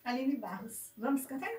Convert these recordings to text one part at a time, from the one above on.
Aline Barros. Vamos cantar?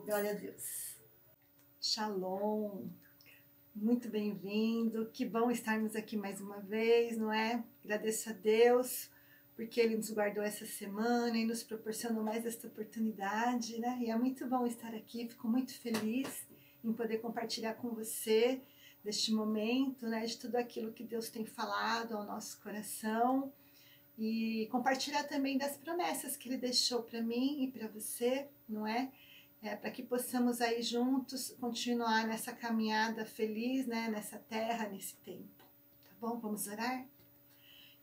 Glória a Deus. Shalom. Muito bem-vindo. Que bom estarmos aqui mais uma vez, não é? Agradeço a Deus porque Ele nos guardou essa semana e nos proporcionou mais esta oportunidade, né? E é muito bom estar aqui. Fico muito feliz em poder compartilhar com você deste momento, né? De tudo aquilo que Deus tem falado ao nosso coração e compartilhar também das promessas que Ele deixou para mim e para você, não é? Para que possamos aí juntos continuar nessa caminhada feliz, né, nessa terra, nesse tempo. Tá bom? Vamos orar?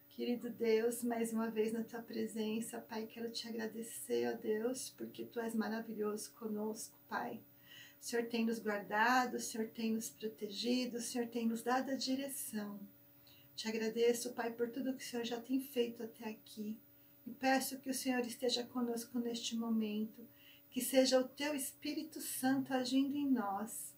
Querido Deus, mais uma vez na Tua presença, Pai, quero Te agradecer, ó Deus, porque Tu és maravilhoso conosco, Pai. O Senhor tem nos guardado, o Senhor tem nos protegido, o Senhor tem nos dado a direção. Te agradeço, Pai, por tudo que o Senhor já tem feito até aqui. E peço que o Senhor esteja conosco neste momento, que seja o Teu Espírito Santo agindo em nós,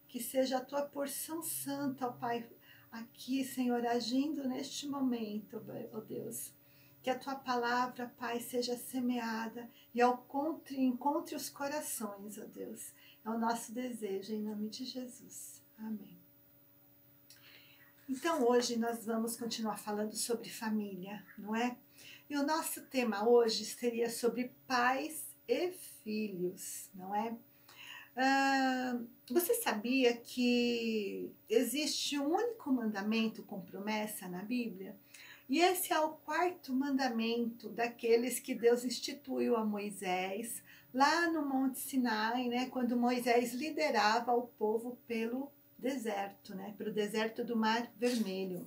que seja a Tua porção santa, ó Pai, aqui, Senhor, agindo neste momento, ó Deus. Que a Tua palavra, Pai, seja semeada e encontre os corações, ó Deus. É o nosso desejo, em nome de Jesus. Amém. Então, hoje nós vamos continuar falando sobre família, não é? E o nosso tema hoje seria sobre pais e filhos, não é? Você sabia que existe um único mandamento com promessa na Bíblia? E esse é o 4º mandamento daqueles que Deus instituiu a Moisés, lá no Monte Sinai, né? Quando Moisés liderava o povo pelo deserto, né? Pelo deserto do Mar Vermelho.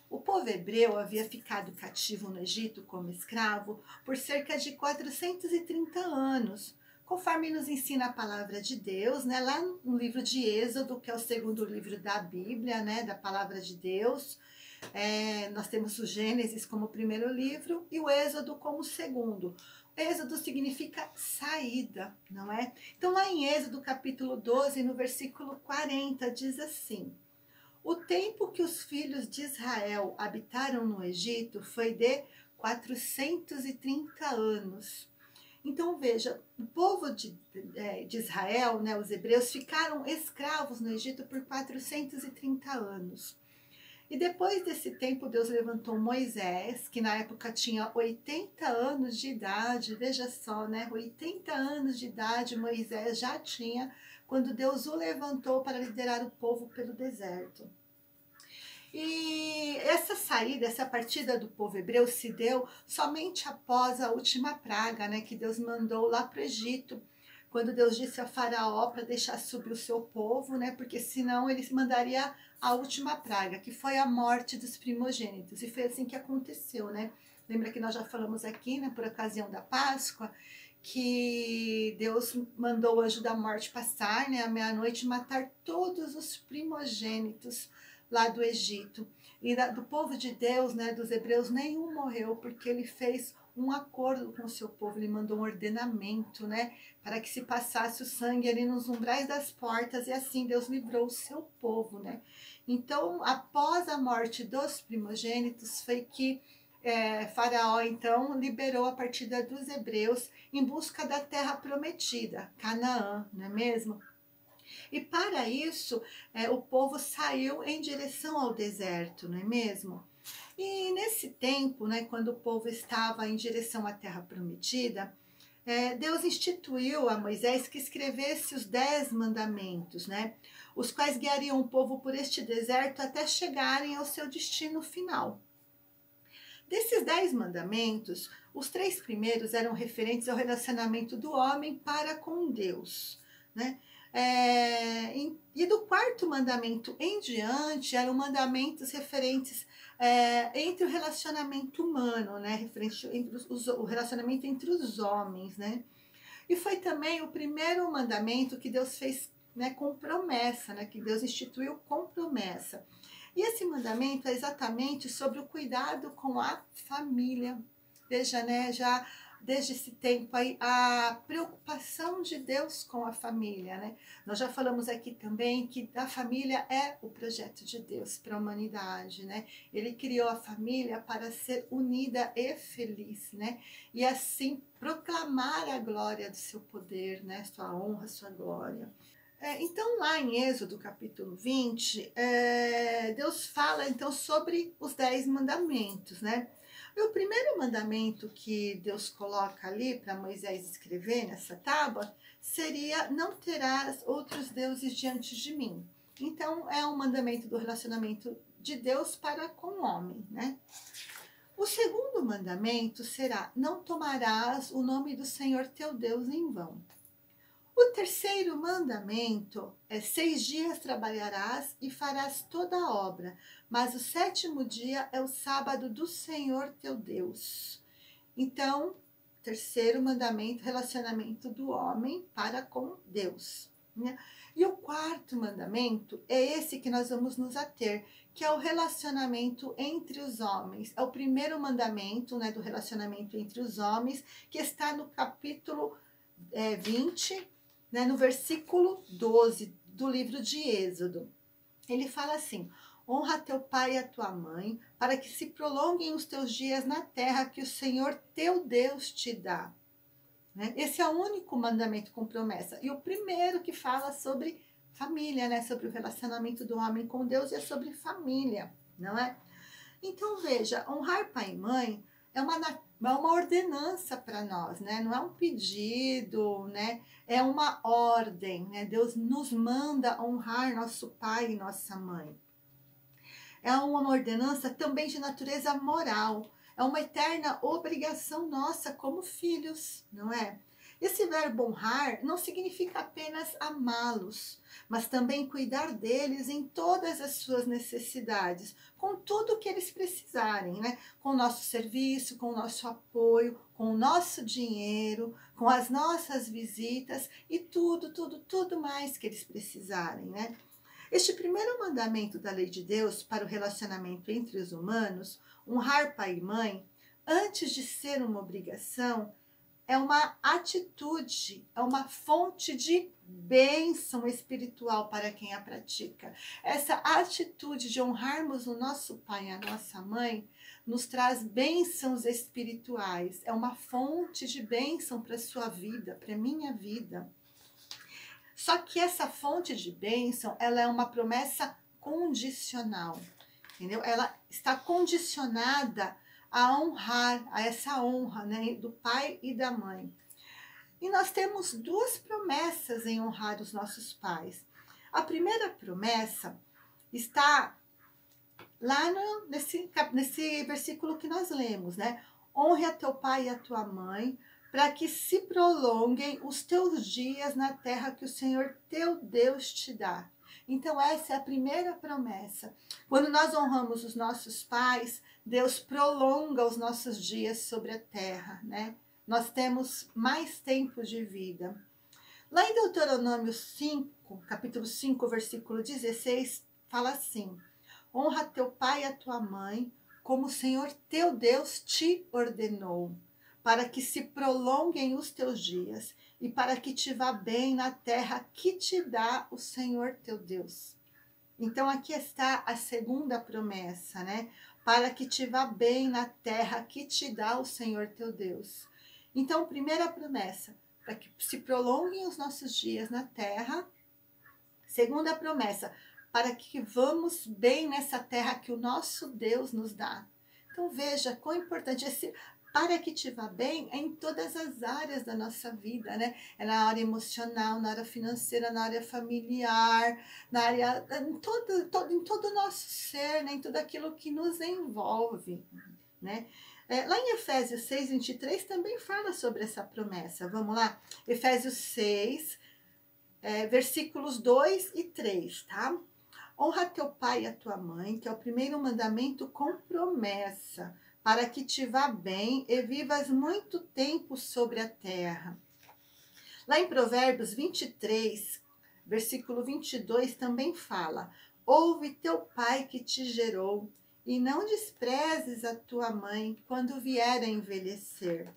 O povo hebreu havia ficado cativo no Egito como escravo por cerca de 430 anos, conforme nos ensina a palavra de Deus, né? Lá no livro de Êxodo, que é o 2º livro da Bíblia, né? Da palavra de Deus. Nós temos o Gênesis como o 1º livro e o Êxodo como o 2º. Êxodo significa saída, não é? Então lá em Êxodo capítulo 12, no versículo 40, diz assim: o tempo que os filhos de Israel habitaram no Egito foi de 430 anos. Então veja, o povo de Israel, né, os hebreus, ficaram escravos no Egito por 430 anos. E depois desse tempo, Deus levantou Moisés, que na época tinha 80 anos de idade, veja só, né? 80 anos de idade Moisés já tinha, quando Deus o levantou para liderar o povo pelo deserto. E essa saída, essa partida do povo hebreu se deu somente após a última praga, né? Que Deus mandou lá para o Egito, quando Deus disse a Faraó para deixar subir o seu povo, né? Porque senão ele mandaria a última praga, que foi a morte dos primogênitos. E foi assim que aconteceu, né? Lembra que nós já falamos aqui, né, por ocasião da Páscoa, que Deus mandou o anjo da morte passar, né, à meia-noite, matar todos os primogênitos lá do Egito. E do povo de Deus, né, dos hebreus, nenhum morreu, porque ele fez um acordo com o seu povo, ele mandou um ordenamento, né, para que se passasse o sangue ali nos umbrais das portas, e assim Deus livrou o seu povo, né. Então, após a morte dos primogênitos, foi que Faraó, então, liberou a partida dos hebreus em busca da terra prometida, Canaã, não é mesmo? E para isso, o povo saiu em direção ao deserto, não é mesmo? E nesse tempo, né, quando o povo estava em direção à terra prometida, Deus instituiu a Moisés que escrevesse os 10 mandamentos, né, os quais guiariam o povo por este deserto até chegarem ao seu destino final. Desses 10 mandamentos, os 3 primeiros eram referentes ao relacionamento do homem para com Deus, né? E do 4º mandamento em diante eram mandamentos referentes entre o relacionamento humano, né? Referente entre o relacionamento entre os homens, né? E foi também o primeiro mandamento que Deus fez, né, com promessa, né? Que Deus instituiu com promessa. E esse mandamento é exatamente sobre o cuidado com a família. Veja, né, já desde esse tempo aí, a preocupação de Deus com a família, né? Nós já falamos aqui também que a família é o projeto de Deus para a humanidade, né? Ele criou a família para ser unida e feliz, né? E assim proclamar a glória do seu poder, né? Sua honra, sua glória. Então, lá em Êxodo, capítulo 20, Deus fala, então, sobre os 10 mandamentos, né? E o primeiro mandamento que Deus coloca ali para Moisés escrever nessa tábua seria: não terás outros deuses diante de mim. Então, é um mandamento do relacionamento de Deus para com o homem, né? O segundo mandamento será: não tomarás o nome do Senhor teu Deus em vão. O terceiro mandamento é: 6 dias trabalharás e farás toda a obra, mas o 7º dia é o sábado do Senhor teu Deus. Então, terceiro mandamento, relacionamento do homem para com Deus, né? E o 4º mandamento é esse que nós vamos nos ater, que é o relacionamento entre os homens. É o primeiro mandamento, né, do relacionamento entre os homens, que está no capítulo 20, né, no versículo 12 do livro de Êxodo. Ele fala assim: honra teu pai e a tua mãe, para que se prolonguem os teus dias na terra que o Senhor teu Deus te dá. Né? Esse é o único mandamento com promessa. E o primeiro que fala sobre família, né? Sobre o relacionamento do homem com Deus, e é sobre família, não é? Então, veja, honrar pai e mãe é uma ordenança para nós, né? Não é um pedido, né? É uma ordem, né? Deus nos manda honrar nosso pai e nossa mãe. É uma ordenança também de natureza moral. É uma eterna obrigação nossa como filhos, não é? Esse verbo honrar não significa apenas amá-los, mas também cuidar deles em todas as suas necessidades, com tudo o que eles precisarem, né? Com o nosso serviço, com o nosso apoio, com o nosso dinheiro, com as nossas visitas e tudo mais que eles precisarem, né? Este primeiro mandamento da lei de Deus para o relacionamento entre os humanos, honrar pai e mãe, antes de ser uma obrigação, é uma atitude, é uma fonte de bênção espiritual para quem a pratica. Essa atitude de honrarmos o nosso pai e a nossa mãe nos traz bênçãos espirituais. É uma fonte de bênção para a sua vida, para a minha vida. Só que essa fonte de bênção, ela é uma promessa condicional. entendeu? Ela está condicionada a honrar, a essa honra, né, do pai e da mãe. E nós temos duas promessas em honrar os nossos pais. A primeira promessa está lá nesse versículo que nós lemos, né? Honre a teu pai e a tua mãe, para que se prolonguem os teus dias na terra que o Senhor teu Deus te dá. Então, essa é a primeira promessa. Quando nós honramos os nossos pais, Deus prolonga os nossos dias sobre a terra, né? Nós temos mais tempo de vida. Lá em Deuteronômio 5, capítulo 5, versículo 16, fala assim: honra teu pai e a tua mãe, como o Senhor teu Deus te ordenou, para que se prolonguem os teus dias e para que te vá bem na terra que te dá o Senhor teu Deus. Então aqui está a segunda promessa, né? Para que te vá bem na terra que te dá o Senhor teu Deus. Então, primeira promessa, para que se prolonguem os nossos dias na terra. Segunda promessa, para que vamos bem nessa terra que o nosso Deus nos dá. Então veja quão importante esse para que te vá bem é em todas as áreas da nossa vida, né? É na área emocional, na área financeira, na área familiar, na área, em todo o nosso ser, né? Em tudo aquilo que nos envolve, né? Lá em Efésios 6, 23 também fala sobre essa promessa. Vamos lá? Efésios 6, versículos 2 e 3, tá? Honra teu pai e a tua mãe, que é o primeiro mandamento com promessa, para que te vá bem e vivas muito tempo sobre a terra. Lá em Provérbios 23, versículo 22, também fala: ouve teu pai que te gerou, e não desprezes a tua mãe quando vier a envelhecer.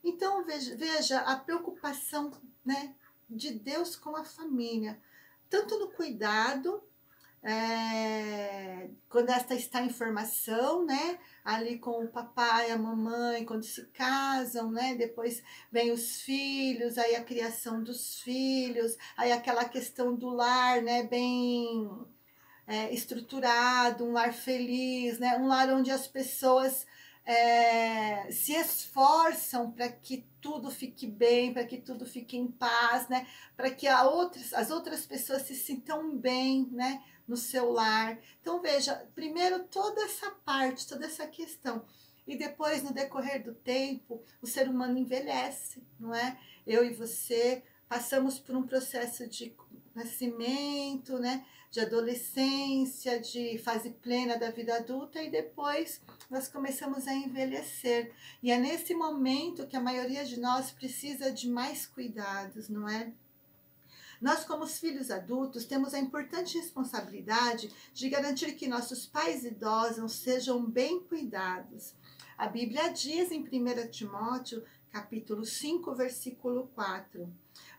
Então, veja a preocupação, né, de Deus com a família, tanto no cuidado, quando esta está em formação, né, ali com o papai, a mamãe, quando se casam, né, depois vem os filhos, aí a criação dos filhos, aí aquela questão do lar, né, bem estruturado, um lar feliz, né? Um lar onde as pessoas se esforçam para que tudo fique bem, para que tudo fique em paz, né? Para que as outras pessoas se sintam bem, né? No seu lar. Então veja, primeiro toda essa parte, toda essa questão. E depois, no decorrer do tempo, o ser humano envelhece, não é? Eu e você passamos por um processo de nascimento, né? De adolescência, de fase plena da vida adulta, e depois nós começamos a envelhecer. E é nesse momento que a maioria de nós precisa de mais cuidados, não é? Nós, como os filhos adultos, temos a importante responsabilidade de garantir que nossos pais idosos sejam bem cuidados. A Bíblia diz em 1 Timóteo, capítulo 5, versículo 4: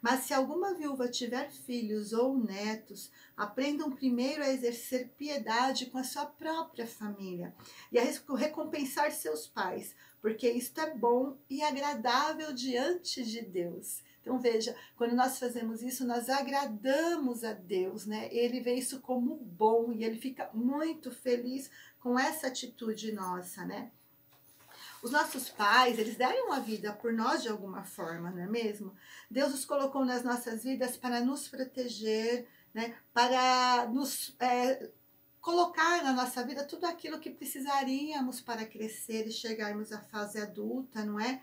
mas se alguma viúva tiver filhos ou netos, aprendam primeiro a exercer piedade com a sua própria família e a recompensar seus pais, porque isto é bom e agradável diante de Deus. Então veja, quando nós fazemos isso, nós agradamos a Deus, né? Ele vê isso como bom e ele fica muito feliz com essa atitude nossa, né? Os nossos pais, eles deram a vida por nós de alguma forma, não é mesmo? Deus os colocou nas nossas vidas para nos proteger, né? Para nos colocar na nossa vida tudo aquilo que precisaríamos para crescer e chegarmos à fase adulta, não é?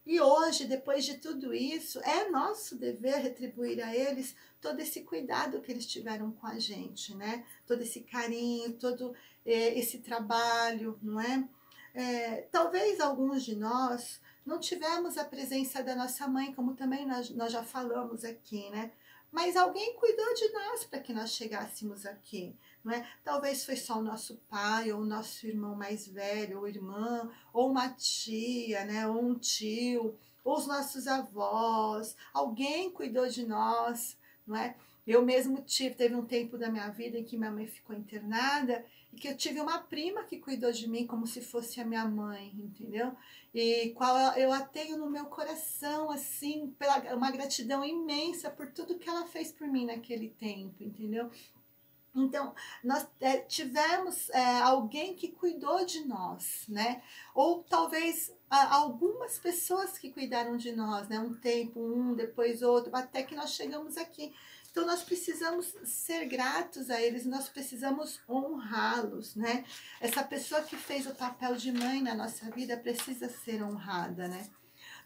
E hoje, depois de tudo isso, é nosso dever retribuir a eles todo esse cuidado que eles tiveram com a gente, né? Todo esse carinho, todo esse trabalho, não é? Talvez alguns de nós não tivemos a presença da nossa mãe, como também nós já falamos aqui, né? Mas alguém cuidou de nós para que nós chegássemos aqui, não é? Talvez foi só o nosso pai, ou o nosso irmão mais velho, ou irmã, ou uma tia, né? Ou um tio, ou os nossos avós. Alguém cuidou de nós, não é? Eu mesmo teve um tempo da minha vida em que minha mãe ficou internada e que eu tive uma prima que cuidou de mim como se fosse a minha mãe, entendeu? E qual eu a tenho no meu coração, assim, uma gratidão imensa por tudo que ela fez por mim naquele tempo, entendeu? Então, nós tivemos alguém que cuidou de nós, né? Ou talvez algumas pessoas que cuidaram de nós, né? Um tempo, um, depois outro, até que nós chegamos aqui. Então, nós precisamos ser gratos a eles, nós precisamos honrá-los, né? Essa pessoa que fez o papel de mãe na nossa vida precisa ser honrada, né?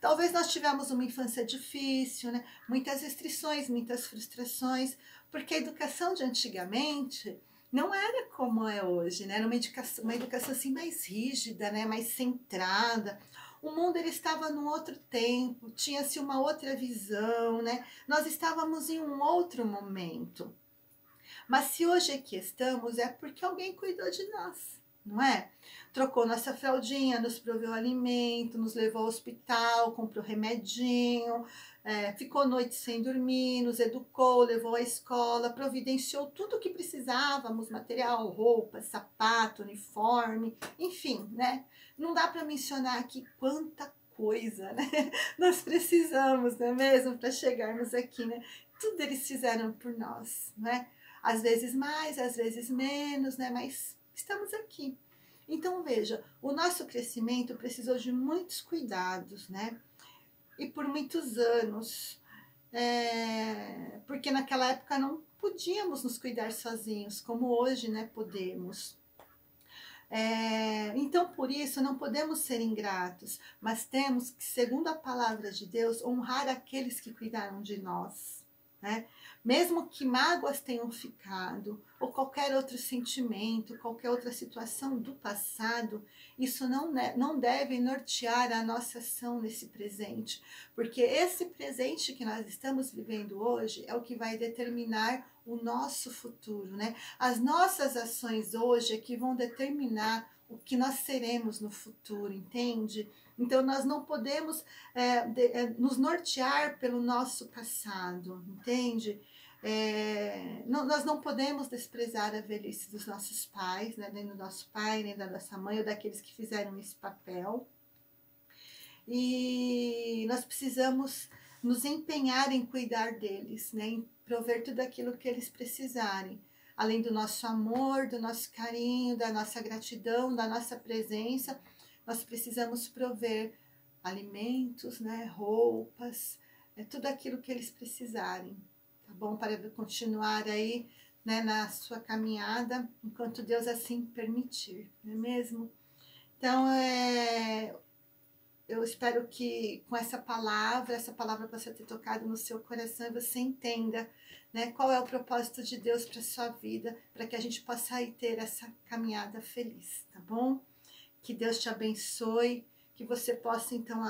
Talvez nós tivemos uma infância difícil, né? Muitas restrições, muitas frustrações, porque a educação de antigamente não era como é hoje, né? Era uma educação assim mais rígida, né? Mais centrada. O mundo ele estava num outro tempo, tinha-se uma outra visão, né? Nós estávamos em um outro momento. Mas se hoje aqui estamos, é porque alguém cuidou de nós, não é? Trocou nossa fraldinha, nos proveu alimento, nos levou ao hospital, comprou remedinho, ficou noite sem dormir, nos educou, levou à escola, providenciou tudo o que precisávamos, material, roupa, sapato, uniforme, enfim, né? Não dá para mencionar aqui quanta coisa, né? Nós precisamos, não é mesmo? Para chegarmos aqui, né? Tudo eles fizeram por nós, né? Às vezes mais, às vezes menos, né? Mas estamos aqui. Então, veja, o nosso crescimento precisou de muitos cuidados, né? E por muitos anos. Porque naquela época não podíamos nos cuidar sozinhos, como hoje, né? Podemos. Então, por isso, não podemos ser ingratos, mas temos que, segundo a palavra de Deus, honrar aqueles que cuidaram de nós, né? Mesmo que mágoas tenham ficado, ou qualquer outro sentimento, qualquer outra situação do passado, isso não deve nortear a nossa ação nesse presente, porque esse presente que nós estamos vivendo hoje é o que vai determinar o nosso futuro, né? As nossas ações hoje é que vão determinar o que nós seremos no futuro, entende? Então, nós não podemos nos nortear pelo nosso passado, entende? Nós não podemos desprezar a velhice dos nossos pais, né? Nem do nosso pai, nem da nossa mãe, ou daqueles que fizeram esse papel. E nós precisamos nos empenhar em cuidar deles, né? Em prover tudo aquilo que eles precisarem. Além do nosso amor, do nosso carinho, da nossa gratidão, da nossa presença, nós precisamos prover alimentos, né? Roupas, tudo aquilo que eles precisarem, tá bom? Para continuar aí, né, na sua caminhada, enquanto Deus assim permitir, não é mesmo? Então, eu espero que com essa palavra possa ter tocado no seu coração e você entenda, né, qual é o propósito de Deus para a sua vida, para que a gente possa aí ter essa caminhada feliz, tá bom? Que Deus te abençoe, que você possa então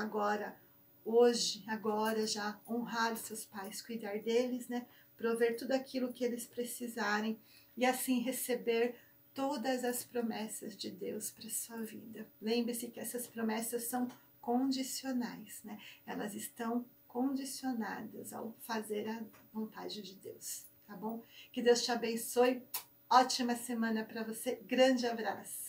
hoje, agora já honrar os seus pais, cuidar deles, né, prover tudo aquilo que eles precisarem e assim receber todas as promessas de Deus para a sua vida. Lembre-se que essas promessas são condicionais, né? Elas estão condicionadas ao fazer a vontade de Deus, tá bom? Que Deus te abençoe. Ótima semana para você. Grande abraço.